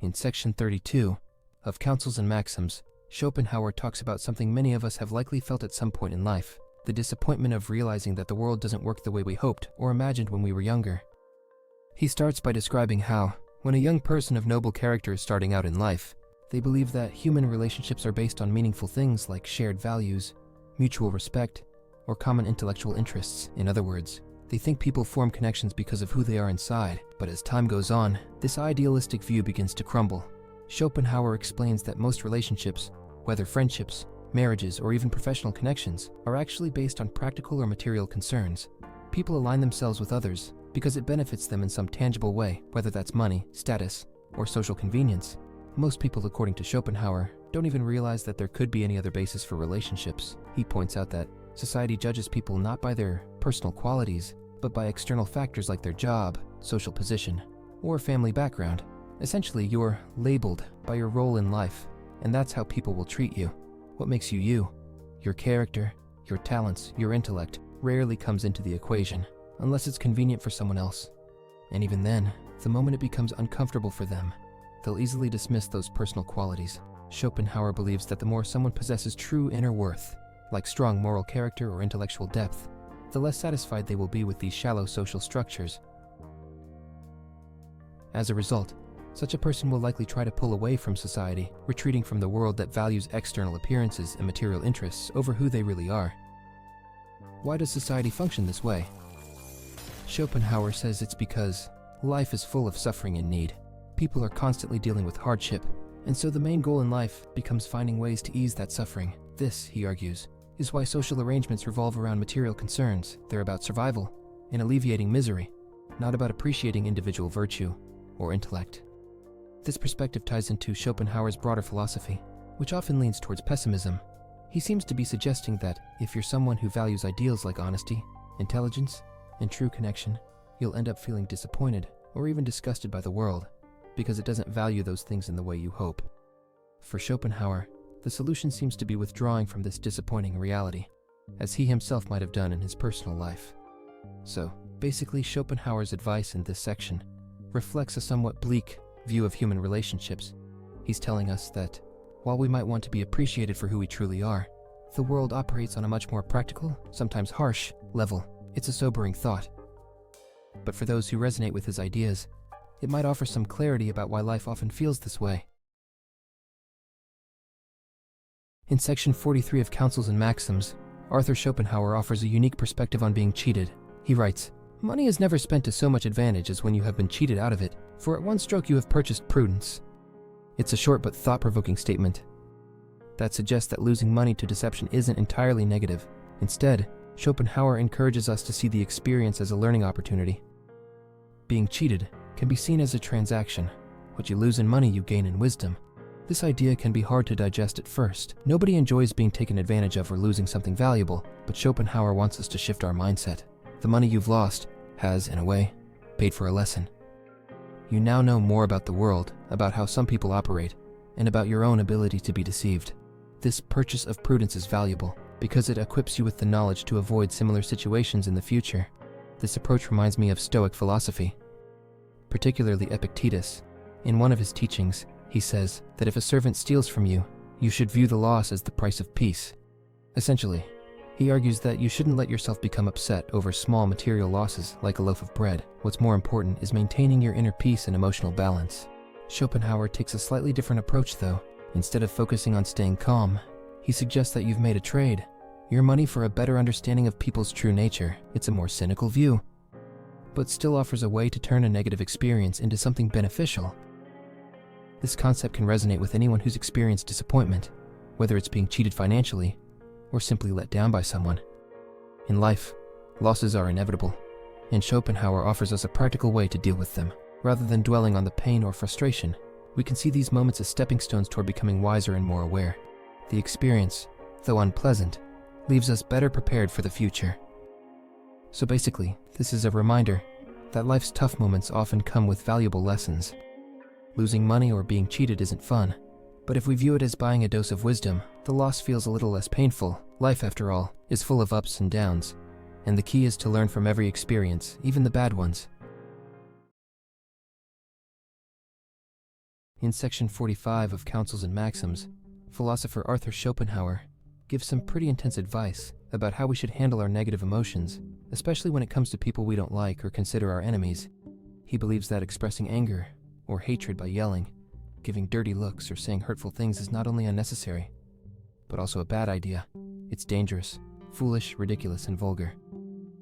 In section 32 of Counsels and Maxims, Schopenhauer talks about something many of us have likely felt at some point in life: the disappointment of realizing that the world doesn't work the way we hoped or imagined when we were younger. He starts by describing how, when a young person of noble character is starting out in life, they believe that human relationships are based on meaningful things like shared values, mutual respect, or common intellectual interests. In other words, they think people form connections because of who they are inside. But as time goes on, this idealistic view begins to crumble. Schopenhauer explains that most relationships, whether friendships, marriages, or even professional connections, are actually based on practical or material concerns. People align themselves with others because it benefits them in some tangible way, whether that's money, status, or social convenience. Most people, according to Schopenhauer, don't even realize that there could be any other basis for relationships. He points out that society judges people not by their personal qualities, but by external factors like their job, social position, or family background. Essentially, you're labeled by your role in life, and that's how people will treat you. What makes you you, your character, your talents, your intellect, rarely comes into the equation, unless it's convenient for someone else. And even then, the moment it becomes uncomfortable for them, they'll easily dismiss those personal qualities. Schopenhauer believes that the more someone possesses true inner worth, like strong moral character or intellectual depth, the less satisfied they will be with these shallow social structures. As a result, such a person will likely try to pull away from society, retreating from the world that values external appearances and material interests over who they really are. Why does society function this way? Schopenhauer says it's because life is full of suffering and need. People are constantly dealing with hardship, and so the main goal in life becomes finding ways to ease that suffering. This, he argues, is why social arrangements revolve around material concerns. They're about survival and alleviating misery, not about appreciating individual virtue or intellect. This perspective ties into Schopenhauer's broader philosophy, which often leans towards pessimism. He seems to be suggesting that if you're someone who values ideals like honesty, intelligence, and true connection, you'll end up feeling disappointed or even disgusted by the world, because it doesn't value those things in the way you hope. For Schopenhauer, the solution seems to be withdrawing from this disappointing reality, as he himself might have done in his personal life. So, basically, Schopenhauer's advice in this section reflects a somewhat bleak view of human relationships. He's telling us that, while we might want to be appreciated for who we truly are, the world operates on a much more practical, sometimes harsh, level. It's a sobering thought. But for those who resonate with his ideas, it might offer some clarity about why life often feels this way. In section 43 of Counsels and Maxims, Arthur Schopenhauer offers a unique perspective on being cheated. He writes, "Money is never spent to so much advantage as when you have been cheated out of it, for at one stroke you have purchased prudence." It's a short but thought-provoking statement that suggests that losing money to deception isn't entirely negative. Instead, Schopenhauer encourages us to see the experience as a learning opportunity. Being cheated can be seen as a transaction. What you lose in money, you gain in wisdom. This idea can be hard to digest at first. Nobody enjoys being taken advantage of or losing something valuable, but Schopenhauer wants us to shift our mindset. The money you've lost has, in a way, paid for a lesson. You now know more about the world, about how some people operate, and about your own ability to be deceived. This purchase of prudence is valuable because it equips you with the knowledge to avoid similar situations in the future. This approach reminds me of Stoic philosophy, particularly Epictetus. In one of his teachings, he says that if a servant steals from you, you should view the loss as the price of peace. Essentially, he argues that you shouldn't let yourself become upset over small material losses like a loaf of bread. What's more important is maintaining your inner peace and emotional balance. Schopenhauer takes a slightly different approach though. Instead of focusing on staying calm, he suggests that you've made a trade, your money for a better understanding of people's true nature. It's a more cynical view, but still offers a way to turn a negative experience into something beneficial. This concept can resonate with anyone who's experienced disappointment, whether it's being cheated financially or simply let down by someone. In life, losses are inevitable, and Schopenhauer offers us a practical way to deal with them. Rather than dwelling on the pain or frustration, we can see these moments as stepping stones toward becoming wiser and more aware. The experience, though unpleasant, leaves us better prepared for the future. So basically, this is a reminder that life's tough moments often come with valuable lessons. Losing money or being cheated isn't fun, but if we view it as buying a dose of wisdom, the loss feels a little less painful. Life, after all, is full of ups and downs, and the key is to learn from every experience, even the bad ones. In section 45 of Counsels and Maxims, philosopher Arthur Schopenhauer gives some pretty intense advice about how we should handle our negative emotions, especially when it comes to people we don't like or consider our enemies. He believes that expressing anger or hatred by yelling, giving dirty looks, or saying hurtful things is not only unnecessary, but also a bad idea. It's dangerous, foolish, ridiculous, and vulgar.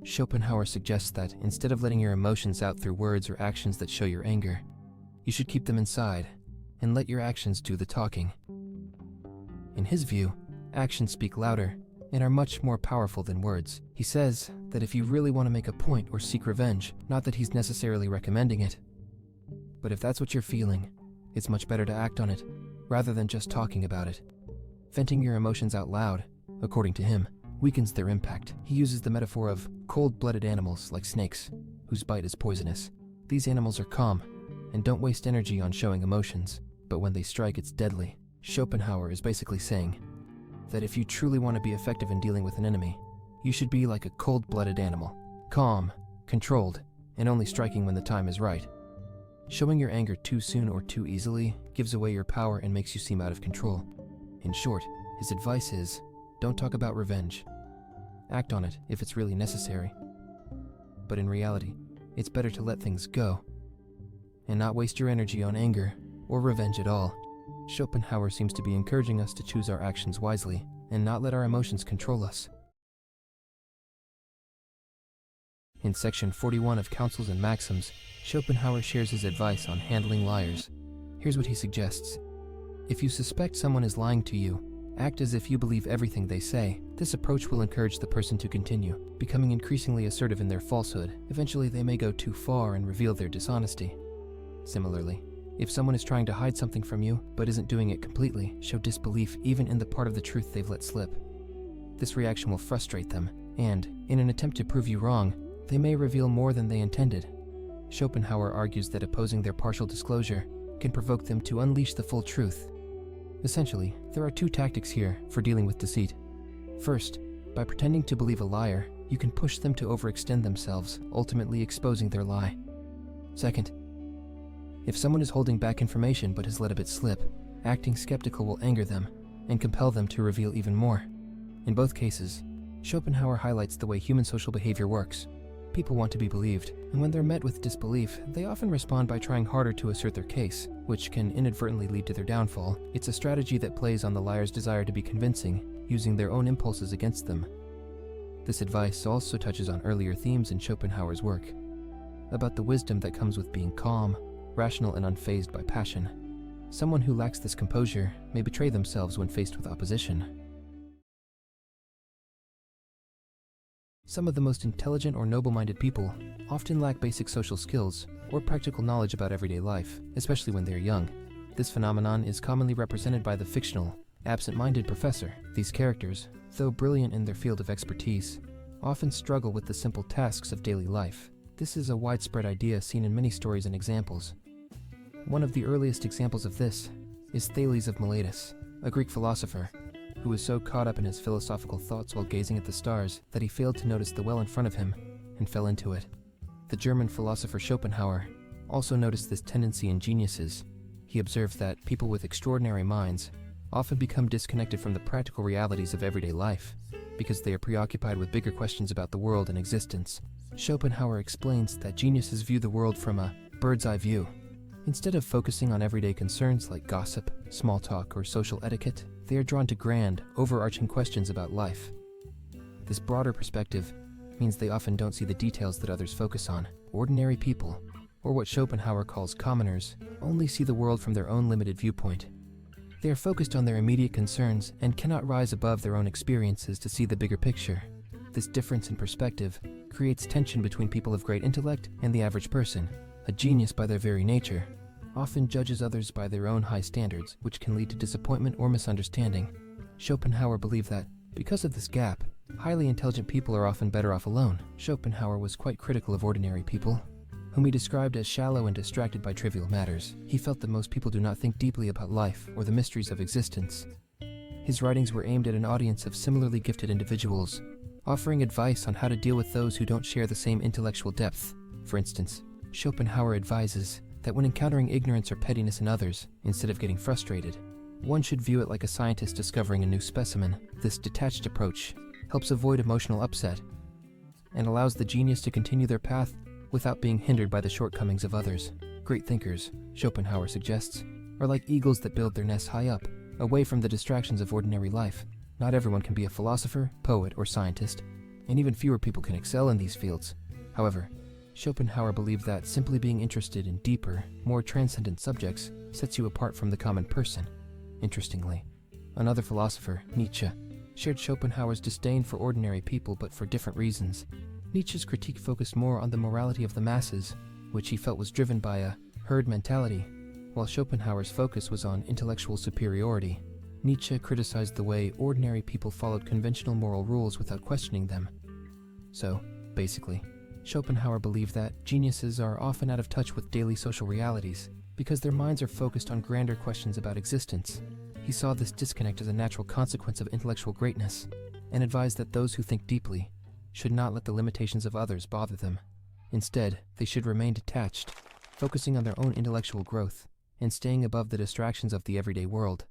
Schopenhauer suggests that instead of letting your emotions out through words or actions that show your anger, you should keep them inside and let your actions do the talking. In his view, actions speak louder and are much more powerful than words. He says that if you really want to make a point or seek revenge, not that he's necessarily recommending it, but if that's what you're feeling, it's much better to act on it rather than just talking about it. Venting your emotions out loud, according to him, weakens their impact. He uses the metaphor of cold-blooded animals like snakes, whose bite is poisonous. These animals are calm and don't waste energy on showing emotions, but when they strike, it's deadly. Schopenhauer is basically saying that if you truly want to be effective in dealing with an enemy, you should be like a cold-blooded animal, calm, controlled, and only striking when the time is right. Showing your anger too soon or too easily gives away your power and makes you seem out of control. In short, his advice is, don't talk about revenge. Act on it if it's really necessary. But in reality, it's better to let things go and not waste your energy on anger or revenge at all. Schopenhauer seems to be encouraging us to choose our actions wisely and not let our emotions control us. In section 41 of Counsels and Maxims, Schopenhauer shares his advice on handling liars. Here's what he suggests. If you suspect someone is lying to you, act as if you believe everything they say. This approach will encourage the person to continue, becoming increasingly assertive in their falsehood. Eventually, they may go too far and reveal their dishonesty. Similarly, if someone is trying to hide something from you but isn't doing it completely, show disbelief even in the part of the truth they've let slip. This reaction will frustrate them, and, in an attempt to prove you wrong, they may reveal more than they intended. Schopenhauer argues that opposing their partial disclosure can provoke them to unleash the full truth. Essentially, there are two tactics here for dealing with deceit. First, by pretending to believe a liar, you can push them to overextend themselves, ultimately exposing their lie. Second, if someone is holding back information but has let a bit slip, acting skeptical will anger them and compel them to reveal even more. In both cases, Schopenhauer highlights the way human social behavior works. People want to be believed, and when they're met with disbelief, they often respond by trying harder to assert their case, which can inadvertently lead to their downfall. It's a strategy that plays on the liar's desire to be convincing, using their own impulses against them. This advice also touches on earlier themes in Schopenhauer's work, about the wisdom that comes with being calm, rational, and unfazed by passion. Someone who lacks this composure may betray themselves when faced with opposition. Some of the most intelligent or noble-minded people often lack basic social skills or practical knowledge about everyday life, especially when they are young. This phenomenon is commonly represented by the fictional, absent-minded professor. These characters, though brilliant in their field of expertise, often struggle with the simple tasks of daily life. This is a widespread idea seen in many stories and examples. One of the earliest examples of this is Thales of Miletus, a Greek philosopher who was so caught up in his philosophical thoughts while gazing at the stars that he failed to notice the well in front of him and fell into it. The German philosopher Schopenhauer also noticed this tendency in geniuses. He observed that people with extraordinary minds often become disconnected from the practical realities of everyday life because they are preoccupied with bigger questions about the world and existence. Schopenhauer explains that geniuses view the world from a bird's-eye view. Instead of focusing on everyday concerns like gossip, small talk, or social etiquette, they are drawn to grand, overarching questions about life. This broader perspective means they often don't see the details that others focus on. Ordinary people, or what Schopenhauer calls commoners, only see the world from their own limited viewpoint. They are focused on their immediate concerns and cannot rise above their own experiences to see the bigger picture. This difference in perspective creates tension between people of great intellect and the average person. A genius, by their very nature, often judges others by their own high standards, which can lead to disappointment or misunderstanding. Schopenhauer believed that, because of this gap, highly intelligent people are often better off alone. Schopenhauer was quite critical of ordinary people, whom he described as shallow and distracted by trivial matters. He felt that most people do not think deeply about life or the mysteries of existence. His writings were aimed at an audience of similarly gifted individuals, offering advice on how to deal with those who don't share the same intellectual depth. For instance, Schopenhauer advises that when encountering ignorance or pettiness in others, instead of getting frustrated, one should view it like a scientist discovering a new specimen. This detached approach helps avoid emotional upset and allows the genius to continue their path without being hindered by the shortcomings of others. Great thinkers, Schopenhauer suggests, are like eagles that build their nests high up, away from the distractions of ordinary life. Not everyone can be a philosopher, poet, or scientist, and even fewer people can excel in these fields. However, Schopenhauer believed that simply being interested in deeper, more transcendent subjects sets you apart from the common person. Interestingly, another philosopher, Nietzsche, shared Schopenhauer's disdain for ordinary people, but for different reasons. Nietzsche's critique focused more on the morality of the masses, which he felt was driven by a herd mentality, while Schopenhauer's focus was on intellectual superiority. Nietzsche criticized the way ordinary people followed conventional moral rules without questioning them. So, basically, Schopenhauer believed that geniuses are often out of touch with daily social realities because their minds are focused on grander questions about existence. He saw this disconnect as a natural consequence of intellectual greatness and advised that those who think deeply should not let the limitations of others bother them. Instead, they should remain detached, focusing on their own intellectual growth and staying above the distractions of the everyday world.